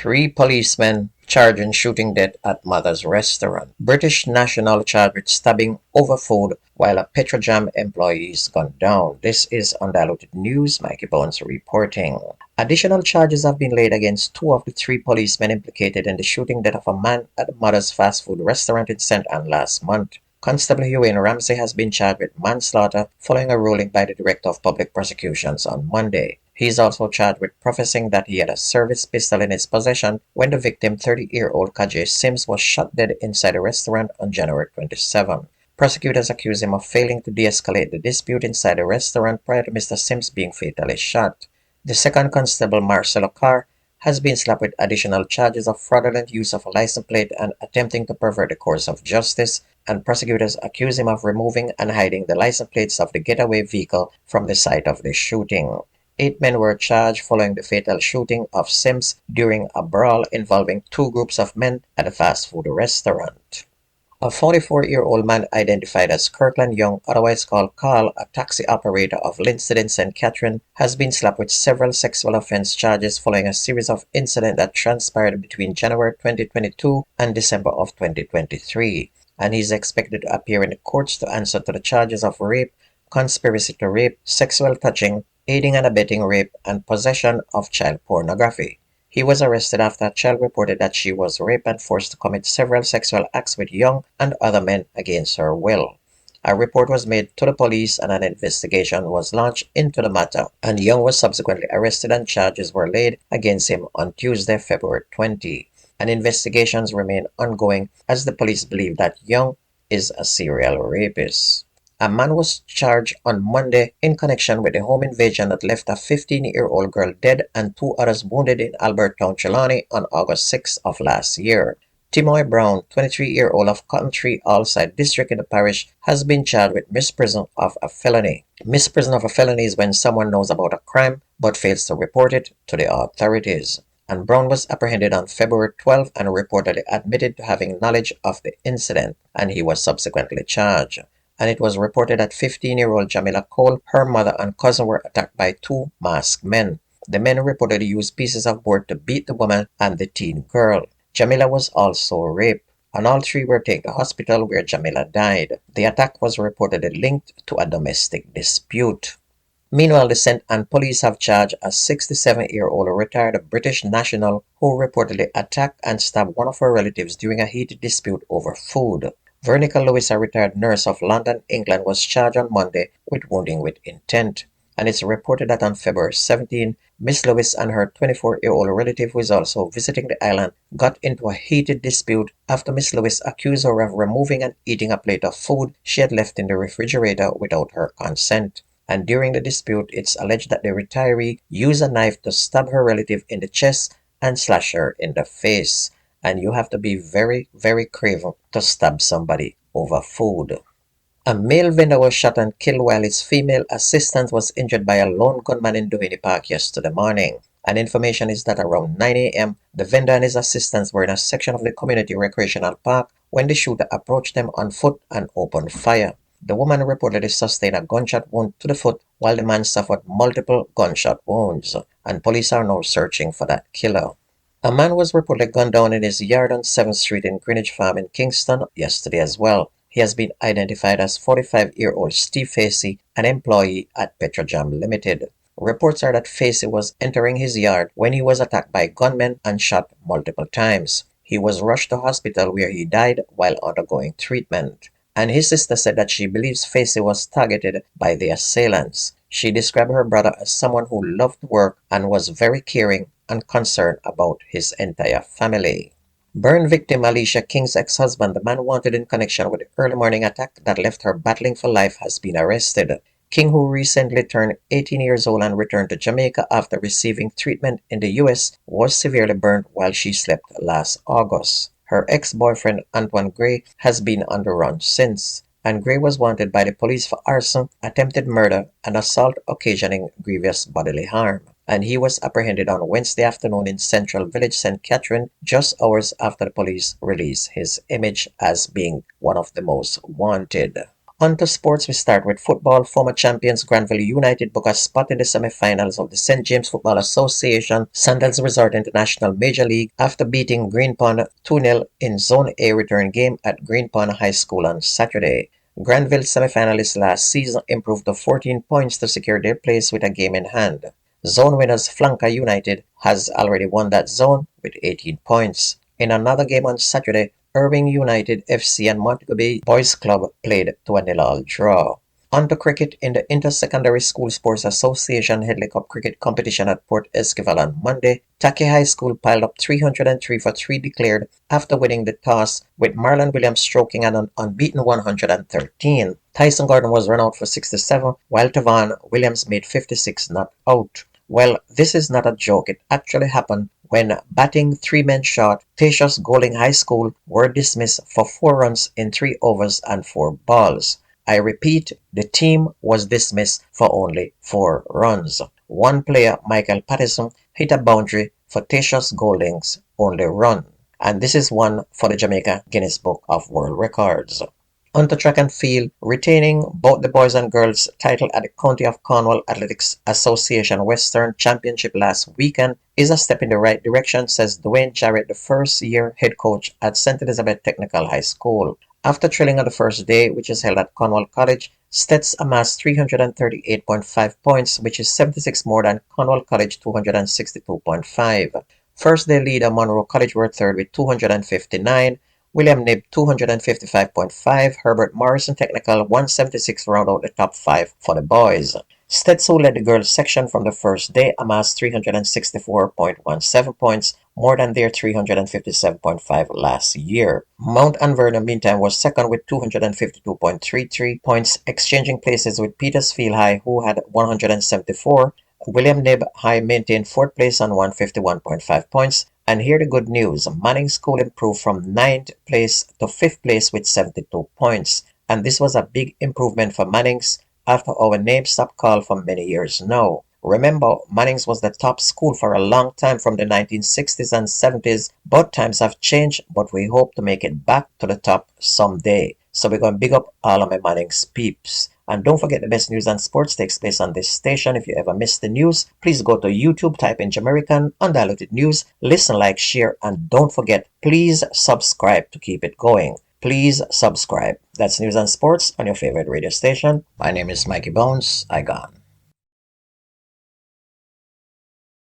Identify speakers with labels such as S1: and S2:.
S1: Three policemen charged in shooting death at mother's restaurant. British national charged with stabbing over food while a Petrojam employee is gunned down. This is Undiluted News. Mikey Bones reporting. Additional charges have been laid against two of the three policemen implicated in the shooting death of a man at the mother's fast food restaurant in St. Anne last month. Constable Ewan Ramsey has been charged with manslaughter following a ruling by the Director of Public Prosecutions on Monday. He is also charged with professing that he had a service pistol in his possession when the victim, 30-year-old Kajay Sims, was shot dead inside a restaurant on January 27. Prosecutors accuse him of failing to de-escalate the dispute inside the restaurant prior to Mr. Sims being fatally shot. The second constable, Marcelo Carr, has been slapped with additional charges of fraudulent use of a license plate and attempting to pervert the course of justice, and prosecutors accuse him of removing and hiding the license plates of the getaway vehicle from the site of the shooting. 8 men were charged following the fatal shooting of Sims during a brawl involving two groups of men at a fast food restaurant. A 44-year-old man identified as Kirkland Young, otherwise called Carl, a taxi operator of Linstead in St. Catherine, has been slapped with several sexual offense charges following a series of incidents that transpired between January 2022 and December of 2023, and he is expected to appear in the courts to answer to the charges of rape, conspiracy to rape, sexual touching, aiding and abetting rape, and possession of child pornography. He was arrested after a child reported that she was raped and forced to commit several sexual acts with Young and other men against her will. A report was made to the police and an investigation was launched into the matter, and Young was subsequently arrested and charges were laid against him on Tuesday, February 20. And investigations remain ongoing as the police believe that Young is a serial rapist. A man was charged on Monday in connection with the home invasion that left a 15-year-old girl dead and two others wounded in Albertown, Trelawney on August 6 of last year. Timoy Brown, 23-year-old of Cotton Tree Allside District in the parish, has been charged with misprision of a felony. Misprision of a felony is when someone knows about a crime but fails to report it to the authorities. And Brown was apprehended on February 12 and reportedly admitted to having knowledge of the incident, and he was subsequently charged. And it was reported that 15-year-old Jamila Cole, her mother and cousin were attacked by two masked men. The men reportedly used pieces of board to beat the woman and the teen girl. Jamila was also raped, and all three were taken to hospital where Jamila died. The attack was reportedly linked to a domestic dispute. Meanwhile, the St. Anne police have charged a 67-year-old retired British national who reportedly attacked and stabbed one of her relatives during a heated dispute over food. Veronica Lewis, a retired nurse of London, England, was charged on Monday with wounding with intent. And it's reported that on February 17, Miss Lewis and her 24-year-old relative, who is also visiting the island, got into a heated dispute after Miss Lewis accused her of removing and eating a plate of food she had left in the refrigerator without her consent. And during the dispute, it's alleged that the retiree used a knife to stab her relative in the chest and slash her in the face. And you have to be very, very craven to stab somebody over food. A male vendor was shot and killed while his female assistant was injured by a lone gunman in Duhaney Park yesterday morning. And information is that around 9 a.m., the vendor and his assistants were in a section of the community recreational park when the shooter approached them on foot and opened fire. The woman reportedly sustained a gunshot wound to the foot while the man suffered multiple gunshot wounds, and police are now searching for that killer. A man was reportedly gunned down in his yard on 7th Street in Greenwich Farm in Kingston yesterday as well. He has been identified as 45-year-old Steve Facey, an employee at Petrojam Limited. Reports are that Facey was entering his yard when he was attacked by gunmen and shot multiple times. He was rushed to hospital where he died while undergoing treatment. And his sister said that she believes Facey was targeted by the assailants. She described her brother as someone who loved work and was very caring and concerned about his entire family. Burn victim Alicia King's ex-husband, the man wanted in connection with the early morning attack that left her battling for life, has been arrested. King, who recently turned 18 years old and returned to Jamaica after receiving treatment in the US, was severely burned while she slept last August. Her ex-boyfriend Antoine Gray has been on the run since, and Gray was wanted by the police for arson, attempted murder, and assault occasioning grievous bodily harm. And he was apprehended on Wednesday afternoon in Central Village, St. Catherine, just hours after the police released his image as being one of the most wanted. On to sports, we start with football. Former champions Granville United book a spot in the semi-finals of the St. James Football Association Sandals Resort International Major League after beating Greenpond 2-0 in Zone A return game at Greenpond High School on Saturday. Granville semi-finalists last season improved to 14 points to secure their place with a game in hand. Zone winners Flanker United has already won that zone with 18 points. In another game on Saturday, Irving United FC and Montego Bay Boys Club played to a 0-0 draw. On to cricket in the Inter-Secondary School Sports Association Headley Cup cricket competition at Port Esquivel on Monday. Taki High School piled up 303 for 3 declared after winning the toss, with Marlon Williams stroking an unbeaten 113. Tyson Gordon was run out for 67, while Tavon Williams made 56 not out. Well, this is not a joke. It actually happened when batting 3 men short, Tatius Golding High School were dismissed for 4 runs in 3 overs and 4 balls. I repeat, the team was dismissed for only 4 runs. One player, Michael Patterson, hit a boundary for Tatius Golding's only run. And this is one for the Jamaica Guinness Book of World Records. On to track and field, retaining both the boys and girls title at the County of Cornwall Athletics Association Western Championship last weekend is a step in the right direction, says Dwayne Jarrett, the first-year head coach at St. Elizabeth Technical High School. After trailing on the first day, which is held at Cornwall College, Stets amassed 338.5 points, which is 76 more than Cornwall College 262.5. First day leader Monroe College were third with 259. William Knibb 255.5, Herbert Morrison Technical 176 round out the top 5 for the boys. Stets, who led the girls section from the first day, amassed 364.17 points, more than their 357.5 last year. Mount Anverna, meantime, was second with 252.33 points, exchanging places with Petersfield High, who had 174. William Knibb High maintained 4th place on 151.5 points. And here the good news, Manning School improved from 9th place to 5th place with 72 points. And this was a big improvement for Manning's after our name stopped call for many years now. Remember, Manning's was the top school for a long time from the 1960s and 70s, but times have changed, but we hope to make it back to the top someday. So we're going to big up all of my Manning's peeps. And don't forget, the best news and sports takes place on this station. If you ever missed the news, please go to YouTube, type in Jamerican Undiluted News, listen, like, share, and don't forget, please subscribe to keep it going. Please subscribe. That's news and sports on your favorite radio station. My name is Mikey Bones. I gone.